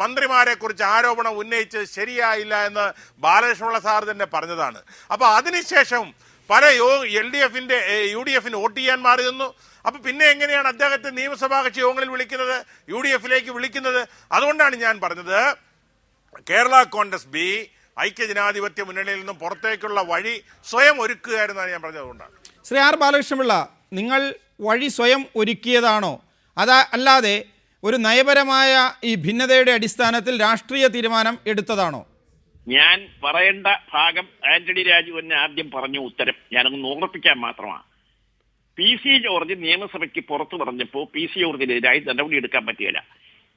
മന്ത്രിമാരെ കുറിച്ച് ആരോപണം ഉന്നയിച്ചത് ശരിയായില്ല എന്ന് ബാലകൃഷ്ണപിള്ള സാർ തന്നെ പറഞ്ഞതാണ്. അപ്പൊ അതിനുശേഷം പല UDF വോട്ട് ചെയ്യാൻ മാറി നിന്നു. അപ്പൊ പിന്നെ എങ്ങനെയാണ് അദ്ദേഹത്തെ നിയമസഭാ കക്ഷി യോഗങ്ങളിൽ വിളിക്കുന്നത്, UDF വിളിക്കുന്നത്? അതുകൊണ്ടാണ് ഞാൻ പറഞ്ഞത് കേരള കോൺഗ്രസ് ബി ഐക്യ ജനാധിപത്യ മുന്നണിയിൽ നിന്നും പുറത്തേക്കുള്ള വഴി സ്വയം ഒരുക്കുകയായിരുന്നാണ് ഞാൻ പറഞ്ഞത്. അതുകൊണ്ടാണ്. ശ്രീ ആർ ബാലകൃഷ്ണപിള്ള, നിങ്ങൾ വഴി സ്വയം ഒരുക്കിയതാണോ അല്ലാതെ ഒരു നയപരമായ ഈ ഭിന്നതയുടെ അടിസ്ഥാനത്തിൽ രാഷ്ട്രീയ തീരുമാനം എടുത്തതാണോ? ഞാൻ പറയേണ്ട ഭാഗം ആന്റണി രാജു തന്നെ ആദ്യം പറഞ്ഞു. ഉത്തരം ഞാനൊന്ന് ഓർമ്മിപ്പിക്കാൻ മാത്രമാണ്. PC ജോർജ് നിയമസഭയ്ക്ക് പുറത്ത് പറഞ്ഞപ്പോൾ PC ജോർജിനെതിരായി നടപടി എടുക്കാൻ പറ്റുകയില്ല.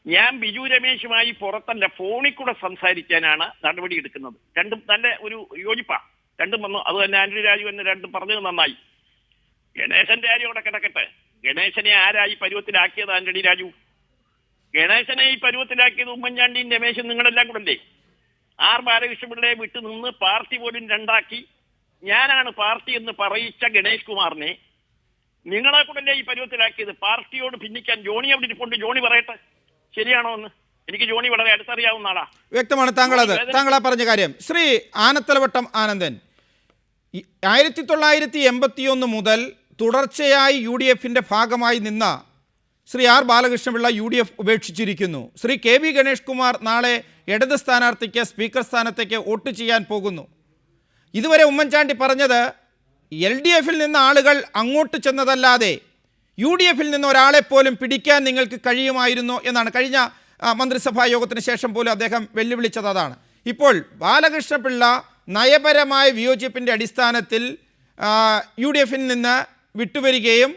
ഞാൻ ബിജു രമേശുമായി പുറത്തല്ല, ഫോണിൽ കൂടെ സംസാരിക്കാനാണ് നടപടി എടുക്കുന്നത്. രണ്ടും നല്ല ഒരു യോജിപ്പാണ്. രണ്ടും വന്നു. അത് തന്നെ ആന്റണി രാജു തന്നെ രണ്ടും പറഞ്ഞത് നന്നായി. ഗണേശന്റെ കാര്യം അവിടെ കിടക്കട്ടെ. ഗണേശനെ ആരായി പരുവത്തിലാക്കിയത്? ആന്റണി രാജു. ഗണേശനെ ഈ പരുവത്തിലാക്കിയത് ഉമ്മൻചാണ്ടിയും രമേശും നിങ്ങളെല്ലാം കൂടെ അല്ലേ? ആർ ബാലകൃഷ്ണപിള്ളയെ വിട്ടു നിന്ന് പാർട്ടി പോലും രണ്ടാക്കി ഞാനാണ് പാർട്ടി എന്ന് പറയിച്ച ഗണേഷ് കുമാറിനെ നിങ്ങളെ കൂടെ ഈ പരുവത്തിലാക്കിയത്. പാർട്ടിയോട് ഭിന്നിക്കാൻ ജോണി അവിടെ ഇരിപ്പുണ്ട്. ജോണി പറയട്ടെ, ശരിയാണോ എന്ന്. എനിക്ക് ജോണി വളരെ അടുത്തറിയാവുന്ന ആളാ. വ്യക്തമാണ് താങ്കൾ പറഞ്ഞ കാര്യം. ശ്രീ ആനത്തലവട്ടം ആനന്ദൻ, 1981 മുതൽ തുടർച്ചയായി UDFന്റെ ഭാഗമായി നിന്ന ശ്രീ ആർ ബാലകൃഷ്ണപിള്ള UDF ഉപേക്ഷിച്ചിരിക്കുന്നു. ശ്രീ KB ഗണേഷ് കുമാർ നാളെ ഇടത് സ്ഥാനാർത്ഥിക്ക് സ്പീക്കർ സ്ഥാനത്തേക്ക് വോട്ട് ചെയ്യാൻ പോകുന്നു. ഇതുവരെ ഉമ്മൻചാണ്ടി പറഞ്ഞത് LDF നിന്ന് ആളുകൾ അങ്ങോട്ട് ചെന്നതല്ലാതെ UDF നിന്ന് ഒരാളെപ്പോലും പിടിക്കാൻ നിങ്ങൾക്ക് കഴിയുമായിരുന്നോ എന്നാണ്. കഴിഞ്ഞ മന്ത്രിസഭാ യോഗത്തിന് ശേഷം പോലും അദ്ദേഹം വെല്ലുവിളിച്ചത് അതാണ്. ഇപ്പോൾ ബാലകൃഷ്ണപിള്ള നയപരമായ വിയോജിപ്പിൻ്റെ അടിസ്ഥാനത്തിൽ UDF നിന്ന് വിട്ടുവരികയും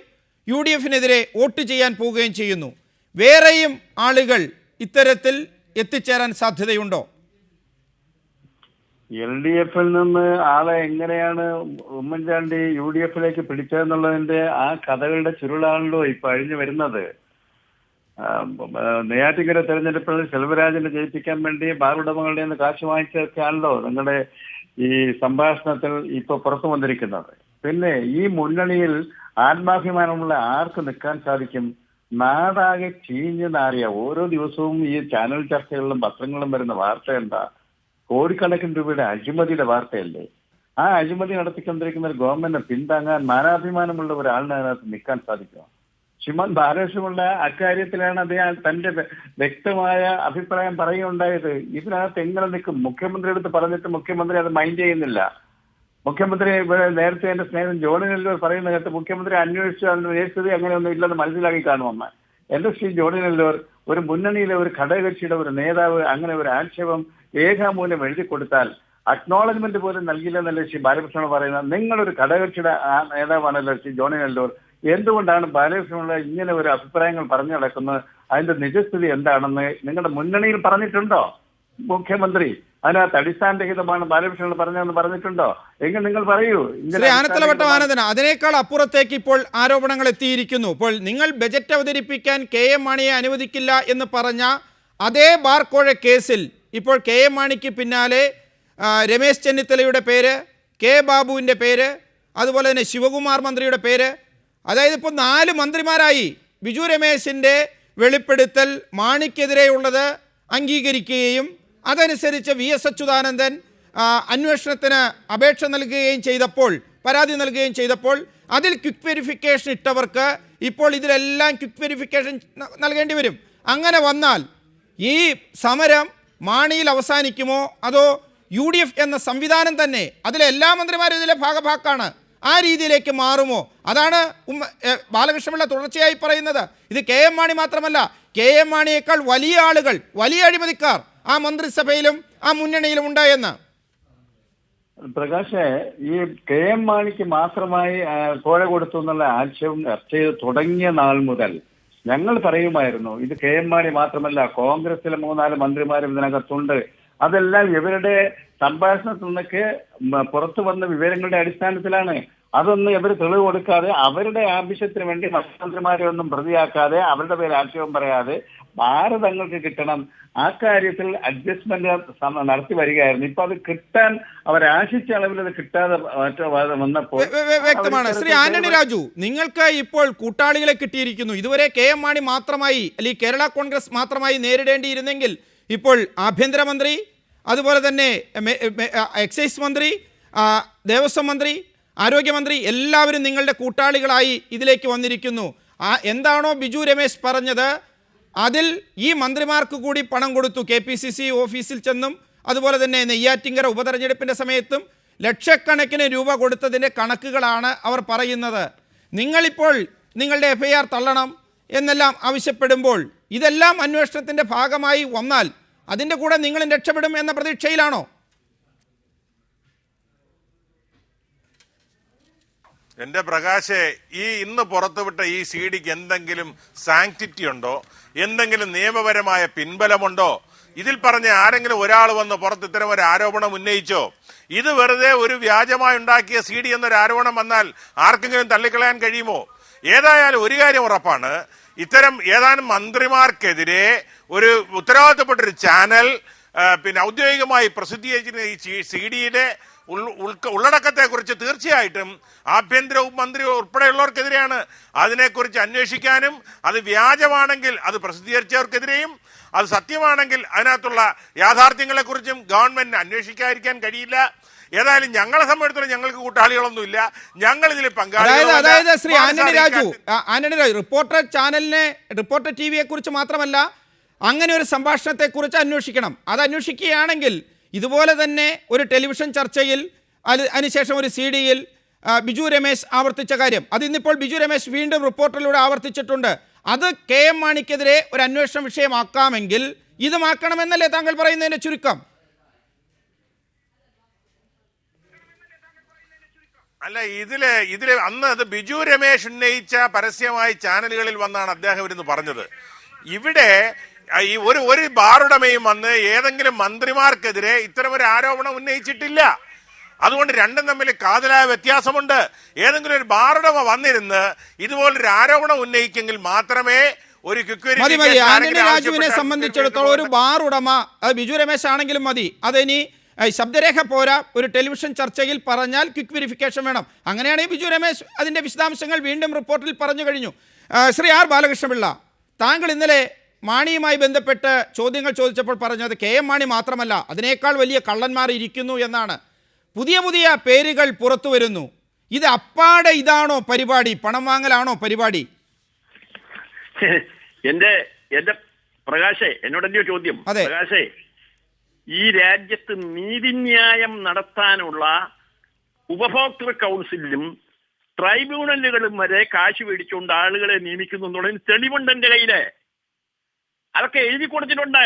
UDFനെതിരെ വോട്ട് ചെയ്യാൻ പോവുകയും ചെയ്യുന്നു. വേറെയും ആളുകൾ ഇത്തരത്തിൽ എത്തിച്ചേരാൻ സാധ്യതയുണ്ടോ? LDF നിന്ന് ആളെ എങ്ങനെയാണ് ഉമ്മൻചാണ്ടി UDF പിടിച്ചതെന്നുള്ളതിന്റെ ആ കഥകളുടെ ചുരുളാണല്ലോ ഇപ്പൊ അഴിഞ്ഞു വരുന്നത്. നെയ്യാറ്റിൻകര തെരഞ്ഞെടുപ്പിൽ സെൽവരാജിനെ ജയിപ്പിക്കാൻ വേണ്ടി ബാർ ഉടമകളുടെ നിന്ന് കാശ് വാങ്ങിച്ചൊക്കെയാണല്ലോ നിങ്ങളുടെ ഈ സംഭാഷണത്തിൽ ഇപ്പൊ പുറത്തു വന്നിരിക്കുന്നത്. പിന്നെ ഈ മുന്നണിയിൽ ആത്മാഭിമാനമുള്ള ആർക്ക് നിൽക്കാൻ സാധിക്കും? നാടാകെ ചീഞ്ഞ് നാറിയ ഓരോ ദിവസവും ഈ ചാനൽ ചർച്ചകളിലും പത്രങ്ങളിലും വരുന്ന വാർത്ത എന്താ? കോടിക്കണക്കിന് രൂപയുടെ അഴിമതിയുടെ വാർത്തയല്ലേ? ആ അഴിമതി നടത്തിക്കൊണ്ടിരിക്കുന്ന ഒരു ഗവൺമെന്റിനെ പിന്താങ്ങാൻ മാനാഭിമാനമുള്ള ഒരാളിനെ അതിനകത്ത് നിൽക്കാൻ സാധിക്കുക? ശ്രീമാൻ ബാലകൃഷ്ണപിള്ള അക്കാര്യത്തിലാണ് അദ്ദേഹം തന്റെ വ്യക്തമായ അഭിപ്രായം പറയുകയുണ്ടായത്. ഇതിനകത്ത് എങ്ങനെ നിൽക്കും? മുഖ്യമന്ത്രി അടുത്ത് പറഞ്ഞിട്ട് മുഖ്യമന്ത്രി അത് മൈൻഡ് ചെയ്യുന്നില്ല. മുഖ്യമന്ത്രി നേരത്തെ എന്റെ സ്നേഹിതൻ ജോണി നെല്ലൂർ പറയുന്ന കേട്ട് മുഖ്യമന്ത്രി അന്വേഷിച്ചത് അങ്ങനെയൊന്നും ഇല്ലെന്ന് മനസ്സിലാക്കി കാണുമെന്ന്. എന്റെ ശ്രീ ജോണി നെല്ലൂർ ഒരു മുന്നണിയിലെ ഒരു ഘടകകക്ഷിയുടെ ഒരു നേതാവ് അങ്ങനെ ഒരു ആക്ഷേപം രേഖാമൂലം എഴുതി കൊടുത്താൽ അക്നോളജ്മെന്റ് പോലും നൽകില്ലെന്നല്ലേ ശ്രീ ബാലകൃഷ്ണൻ പറയുന്നത്. നിങ്ങളൊരു ഘടകകക്ഷിയുടെ നേതാവാണല്ലോ ശ്രീ ജോണി നെല്ലൂർ. എന്തുകൊണ്ടാണ് ബാലകൃഷ്ണനുള്ള ഇങ്ങനെ ഒരു അഭിപ്രായങ്ങൾ പറഞ്ഞു നടക്കുന്നത്? അതിന്റെ നിജസ്ഥിതി എന്താണെന്ന് നിങ്ങളുടെ മുന്നണിയിൽ പറഞ്ഞിട്ടുണ്ടോ മുഖ്യമന്ത്രി? അതിനകത്ത് അടിസ്ഥാനരഹിതമാണ് ബാലകൃഷ്ണൻ പറഞ്ഞതെന്ന് പറഞ്ഞിട്ടുണ്ടോ? എങ്കിൽ നിങ്ങൾ പറയൂ. ശ്രീ ആനത്തലവട്ടം ആനന്ദൻ, അതിനേക്കാൾ അപ്പുറത്തേക്ക് ഇപ്പോൾ ആരോപണങ്ങൾ എത്തിയിരിക്കുന്നു. ഇപ്പോൾ നിങ്ങൾ ബജറ്റ് അവതരിപ്പിക്കാൻ KM മാണിയെ അനുവദിക്കില്ല എന്ന് പറഞ്ഞ അതേ ബാർക്കോഴ കേസിൽ ഇപ്പോൾ KM മാണിക്ക് പിന്നാലെ രമേശ് ചെന്നിത്തലയുടെ പേര്, കെ ബാബുവിൻ്റെ പേര്, അതുപോലെ തന്നെ ശിവകുമാർ മന്ത്രിയുടെ പേര്, അതായത് ഇപ്പോൾ 4 മന്ത്രിമാരായി. ബിജു രമേശിൻ്റെ വെളിപ്പെടുത്തൽ മാണിക്കെതിരെയുള്ളത് അംഗീകരിക്കുകയും അതനുസരിച്ച് VS അച്യുതാനന്ദൻ അന്വേഷണത്തിന് അപേക്ഷ നൽകുകയും ചെയ്തപ്പോൾ, പരാതി നൽകുകയും ചെയ്തപ്പോൾ അതിൽ ക്വിക്ക് വെരിഫിക്കേഷൻ ഇട്ടവർക്ക് ഇപ്പോൾ ഇതിലെല്ലാം ക്വിക്ക് വെരിഫിക്കേഷൻ നൽകേണ്ടി വരും. അങ്ങനെ വന്നാൽ ഈ സമരം മാണിയിൽ അവസാനിക്കുമോ അതോ UDF എന്ന സംവിധാനം തന്നെ അതിലെ എല്ലാ മന്ത്രിമാരും ഇതിലെ ഭാഗഭാക്കാണ്, ആ രീതിയിലേക്ക് മാറുമോ? അതാണ് ബാലകൃഷ്ണപിള്ള തുടർച്ചയായി പറയുന്നത്. ഇത് KM മാണി മാത്രമല്ല, KM മാണിയേക്കാൾ വലിയ ആളുകൾ, വലിയ അഴിമതിക്കാർ ആ മന്ത്രിസഭയിലും ആ മുന്നണിയിലും ഉണ്ടായെന്ന്. പ്രകാശ്, ഈ KM മാണിക്ക് മാത്രമായി കോഴ കൊടുത്തു എന്നുള്ള ആക്ഷേപം ചർച്ച ചെയ്ത് തുടങ്ങിയ നാൾ മുതൽ ഞങ്ങൾ പറയുമായിരുന്നു ഇത് KM മാണി മാത്രമല്ല, കോൺഗ്രസിലെ 3-4 മന്ത്രിമാരും ഇതിനകത്തുണ്ട്. അതെല്ലാം ഇവരുടെ സംഭാഷണത്തിൽ നിന്നൊക്കെ പുറത്തു വന്ന വിവരങ്ങളുടെ അടിസ്ഥാനത്തിലാണ്. അതൊന്നും ഇവർ തെളിവ് കൊടുക്കാതെ അവരുടെ ആവശ്യത്തിന് വേണ്ടി മുഖ്യമന്ത്രിമാരെ ഒന്നും പ്രതിയാക്കാതെ അവരുടെ പേര് ആക്ഷേപം പറയാതെ ഭാരതങ്ങൾക്ക് കിട്ടണം, ആ കാര്യത്തിൽ അഡ്ജസ്റ്റ്മെന്റ് നടത്തി വരികയായിരുന്നു. ഇപ്പൊ അത് കിട്ടാൻ അവരാശിച്ച അളവിൽ അത് കിട്ടാതെ വന്നപ്പോൾ വ്യക്തമാണ്. ശ്രീ ആന്റണി രാജു, നിങ്ങൾക്ക് ഇപ്പോൾ കൂട്ടാളികളെ കിട്ടിയിരിക്കുന്നു. ഇതുവരെ KM മാണി മാത്രമായി അല്ലെങ്കിൽ കേരള കോൺഗ്രസ് മാത്രമായി നേരിടേണ്ടിയിരുന്നെങ്കിൽ ഇപ്പോൾ ആഭ്യന്തരമന്ത്രി, അതുപോലെ തന്നെ എക്സൈസ് മന്ത്രി, ദേവസ്വം മന്ത്രി, ആരോഗ്യമന്ത്രി എല്ലാവരും നിങ്ങളുടെ കൂട്ടാളികളായി ഇതിലേക്ക് വന്നിരിക്കുന്നു. എന്താണോ ബിജു രമേശ് പറഞ്ഞത് അതിൽ ഈ മന്ത്രിമാർക്ക് കൂടി പണം കൊടുത്തു. KPCC ഓഫീസിൽ ചെന്നും അതുപോലെ തന്നെ നെയ്യാറ്റിങ്കര ഉപതെരഞ്ഞെടുപ്പിൻ്റെ സമയത്തും ലക്ഷക്കണക്കിന് രൂപ കൊടുത്തതിൻ്റെ കണക്കുകളാണ് അവർ പറയുന്നത്. നിങ്ങളിപ്പോൾ നിങ്ങളുടെ FIR തള്ളണം എന്നെല്ലാം ആവശ്യപ്പെടുമ്പോൾ ഇതെല്ലാം അന്വേഷണത്തിൻ്റെ ഭാഗമായി വന്നാൽ അതിൻ്റെ കൂടെ നിങ്ങളും രക്ഷപ്പെടും എന്ന പ്രതീക്ഷയിലാണോ? എൻ്റെ പ്രകാശേ, ഈ ഇന്ന് പുറത്തുവിട്ട ഈ CDക്ക് എന്തെങ്കിലും സാങ്ക്ടിറ്റി ഉണ്ടോ? എന്തെങ്കിലും നിയമപരമായ പിൻബലമുണ്ടോ? ഇതിൽ പറഞ്ഞ ആരെങ്കിലും ഒരാൾ വന്ന് പുറത്ത് ഇത്തരം ഒരു ആരോപണം ഉന്നയിച്ചോ? ഇത് വെറുതെ ഒരു വ്യാജമായി ഉണ്ടാക്കിയ CD എന്നൊരു ആരോപണം വന്നാൽ ആർക്കെങ്കിലും തള്ളിക്കളയാൻ കഴിയുമോ? ഏതായാലും ഒരു കാര്യം ഉറപ്പാണ്, ഇത്തരം ഏതാനും മന്ത്രിമാർക്കെതിരെ ഒരു ഉത്തരവാദിത്തപ്പെട്ടൊരു ചാനൽ പിന്നെ ഔദ്യോഗികമായി പ്രസിദ്ധീകരിച്ചിരുന്ന ഈ CDയുടെ ഉള്ളടക്കത്തെക്കുറിച്ച് തീർച്ചയായിട്ടും ആഭ്യന്തര മന്ത്രി ഉൾപ്പെടെയുള്ളവർക്കെതിരെയാണ്. അതിനെക്കുറിച്ച് അന്വേഷിക്കാനും അത് വ്യാജമാണെങ്കിൽ അത് പ്രസിദ്ധീകരിച്ചവർക്കെതിരെയും അത് സത്യമാണെങ്കിൽ അതിനകത്തുള്ള യാഥാർത്ഥ്യങ്ങളെക്കുറിച്ചും ഗവൺമെന്റിന് അന്വേഷിക്കാതിരിക്കാൻ കഴിയില്ല. ഏതായാലും ഞങ്ങളെ സംബന്ധിച്ചിടത്തോളം ഞങ്ങൾക്ക് കൂട്ടാളികളൊന്നുമില്ല, ഞങ്ങൾ ഇതിൽ അതായത് ശ്രീ ആന്റണി രാജു, റിപ്പോർട്ടർ ചാനലിനെ, റിപ്പോർട്ടർ TVയെ കുറിച്ച് മാത്രമല്ല അങ്ങനെ ഒരു സംഭാഷണത്തെക്കുറിച്ച് അന്വേഷിക്കണം. അത് അന്വേഷിക്കുകയാണെങ്കിൽ ഇതുപോലെ തന്നെ ഒരു ടെലിവിഷൻ ചർച്ചയിൽ അതിനുശേഷം ഒരു CDയിൽ ബിജു രമേശ് ആവർത്തിച്ച കാര്യം അത് ഇന്നിപ്പോൾ ബിജു രമേശ് വീണ്ടും റിപ്പോർട്ടിലൂടെ ആവർത്തിച്ചിട്ടുണ്ട്. അത് KM മാണിക്കെതിരെ ഒരു അന്വേഷണ വിഷയമാക്കാമെങ്കിൽ ഇതുമാക്കണമെന്നല്ലേ താങ്കൾ പറയുന്നതിൻ്റെ ചുരുക്കം? അല്ല, ഇതില് അന്ന് അത് ബിജു രമേശ് ഉന്നയിച്ച പരസ്യമായി ചാനലുകളിൽ വന്നാണ് അദ്ദേഹം ഇരുന്ന് പറഞ്ഞത്. ഇവിടെ ഈ ഒരു ബാറുടമയും വന്ന് ഏതെങ്കിലും മന്ത്രിമാർക്കെതിരെ ഇത്തരമൊരു ആരോപണം ഉന്നയിച്ചിട്ടില്ല. അതുകൊണ്ട് രണ്ടും തമ്മിൽ കാതലായ വ്യത്യാസമുണ്ട്. ഏതെങ്കിലും ഒരു ബാറുടമ വന്നിരുന്ന് ഇതുപോലൊരു ആരോപണം ഉന്നയിക്കെങ്കിൽ മാത്രമേ ഒരു ആന്റണി രാജുവിനെ സംബന്ധിച്ചിടത്തോളം ഒരു ബാർ ഉടമ, അത് ബിജു രമേശ് ആണെങ്കിലും മതി, അതിനി ശബ്ദരേഖ പോരാ, ഒരു ടെലിവിഷൻ ചർച്ചയിൽ പറഞ്ഞാൽ ക്വിക്ക് വെരിഫിക്കേഷൻ വേണം. അങ്ങനെയാണെങ്കിൽ ബിജു രമേശ് അതിൻ്റെ വിശദാംശങ്ങൾ വീണ്ടും റിപ്പോർട്ടിൽ പറഞ്ഞു കഴിഞ്ഞു. ശ്രീ R ബാലകൃഷ്ണപിള്ള, താങ്കൾ ഇന്നലെ മാണിയുമായി ബന്ധപ്പെട്ട് ചോദ്യങ്ങൾ ചോദിച്ചപ്പോൾ പറഞ്ഞത് KM മാണി മാത്രമല്ല അതിനേക്കാൾ വലിയ കള്ളന്മാർ ഇരിക്കുന്നു എന്നാണ്. പുതിയ പുതിയ പേരുകൾ പുറത്തു വരുന്നു. ഇത് അപ്പാടെ ഇതാണോ പരിപാടി? പണം വാങ്ങലാണോ പരിപാടി? എന്റെ പ്രകാശേ, എന്നോടെന്റെയോ ചോദ്യം. അതെ. പ്രകാശേ, ഈ രാജ്യത്ത് നീതിന്യായം നടത്താനുള്ള ഉപഭോക്തൃ കൗൺസിലും ട്രൈബ്യൂണലുകളും വരെ കാശ് മേടിച്ചുകൊണ്ട് ആളുകളെ നിയമിക്കുന്നു എന്നുള്ളതിന് തെളിവുണ്ട് എന്റെ കയ്യില്. അതൊക്കെ എഴുതി കൊടുത്തിട്ടുണ്ട്.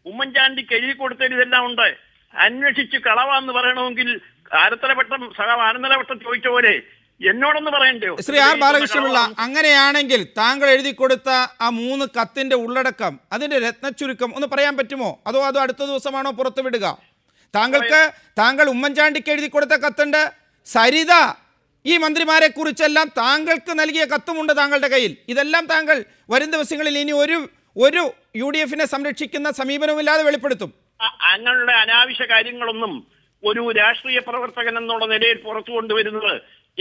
ഉമ്മൻചാണ്ടിക്ക് എഴുതി കൊടുത്തതിൽ ഇതെല്ലാം ഉണ്ട്. അന്വേഷിച്ച് കളവാന്ന് പറയണമെങ്കിൽ ആനന്ദലവട്ടം ചോദിച്ച പോലെ എന്നോടൊന്ന് പറയണ്ടോ? ശ്രീ ആർ ബാലകൃഷ്ണപിള്ള, അങ്ങനെയാണെങ്കിൽ താങ്കൾ എഴുതി കൊടുത്ത ആ 3 കത്തിന്റെ ഉള്ളടക്കം, അതിന്റെ രത്നച്ചുരുക്കം ഒന്ന് പറയാൻ പറ്റുമോ? അതോ അടുത്ത ദിവസമാണോ പുറത്തുവിടുക? താങ്കൾ ഉമ്മൻചാണ്ടിക്ക് എഴുതി കൊടുത്ത കത്തുണ്ട്. സരിത ഈ മന്ത്രിമാരെ കുറിച്ചെല്ലാം താങ്കൾക്ക് നൽകിയ കത്തുമുണ്ട് താങ്കളുടെ കയ്യിൽ. ഇതെല്ലാം താങ്കൾ വരും ദിവസങ്ങളിൽ ഇനി ഒരു UDF സംരക്ഷിക്കുന്ന സമീപനവുമില്ലാതെ വെളിപ്പെടുത്തും. അങ്ങനെയുള്ള അനാവശ്യ കാര്യങ്ങളൊന്നും ഒരു രാഷ്ട്രീയ പ്രവർത്തകൻ എന്നുള്ള നിലയിൽ പുറത്തു കൊണ്ടുവരുന്നത്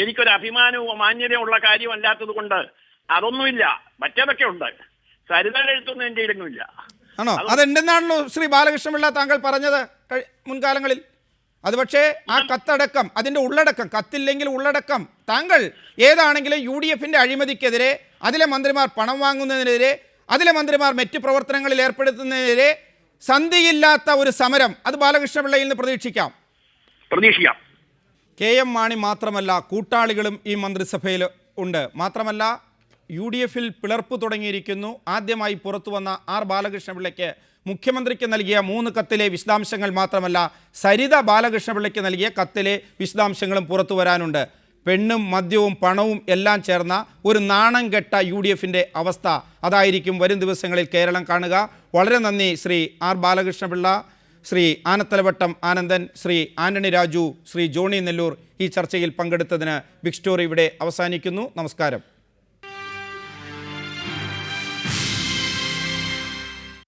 എനിക്കൊരു അഭിമാനവും മാന്യതയുള്ള കാര്യമല്ലാത്തത് കൊണ്ട് അതൊന്നുമില്ല. മറ്റേതൊക്കെ ഉണ്ട്. സരിതയുടെ എഴുത്തൊന്നും എൻ്റെ ഇടങ്ങുമില്ല. ആണോ? അതെന്തെന്നാണല്ലോ ശ്രീ ബാലകൃഷ്ണപിള്ള താങ്കൾ പറഞ്ഞത് മുൻകാലങ്ങളിൽ. അത് പക്ഷേ ആ കത്തടക്കം, അതിൻ്റെ ഉള്ളടക്കം, കത്തില്ലെങ്കിൽ ഉള്ളടക്കം, താങ്കൾ ഏതാണെങ്കിലും UDF അഴിമതിക്കെതിരെ, അതിലെ മന്ത്രിമാർ പണം വാങ്ങുന്നതിനെതിരെ, അതിലെ മന്ത്രിമാർ മറ്റ് പ്രവർത്തനങ്ങളിൽ ഏർപ്പെടുത്തുന്നതിനെതിരെ സന്ധിയില്ലാത്ത ഒരു സമരം അത് ബാലകൃഷ്ണപിള്ളയിൽ നിന്ന് പ്രതീക്ഷിക്കാം. KM മാണി മാത്രമല്ല, കൂട്ടാളികളും ഈ മന്ത്രിസഭയിൽ ഉണ്ട്. മാത്രമല്ല UDF പിളർപ്പ് തുടങ്ങിയിരിക്കുന്നു. ആദ്യമായി പുറത്തു വന്ന ആർ ബാലകൃഷ്ണപിള്ളയ്ക്ക് മുഖ്യമന്ത്രിക്ക് നൽകിയ 3 കത്തിലെ വിശദാംശങ്ങൾ മാത്രമല്ല, സരിത ബാലകൃഷ്ണപിള്ളയ്ക്ക് നൽകിയ കത്തിലെ വിശദാംശങ്ങളും പുറത്തു വരാനുണ്ട്. പെണ്ണും മദ്യവും പണവും എല്ലാം ചേർന്ന ഒരു നാണം കെട്ട UDF അവസ്ഥ അതായിരിക്കും വരും ദിവസങ്ങളിൽ കേരളം കാണുക. വളരെ നന്ദി ശ്രീ ആർ ബാലകൃഷ്ണപിള്ള, ശ്രീ ആനത്തലവട്ടം ആനന്ദൻ, ശ്രീ ആന്റണി രാജു, ശ്രീ ജോണി നെല്ലൂർ ഈ ചർച്ചയിൽ പങ്കെടുത്തതിന്. ബിഗ് സ്റ്റോറി ഇവിടെ അവസാനിക്കുന്നു. നമസ്കാരം.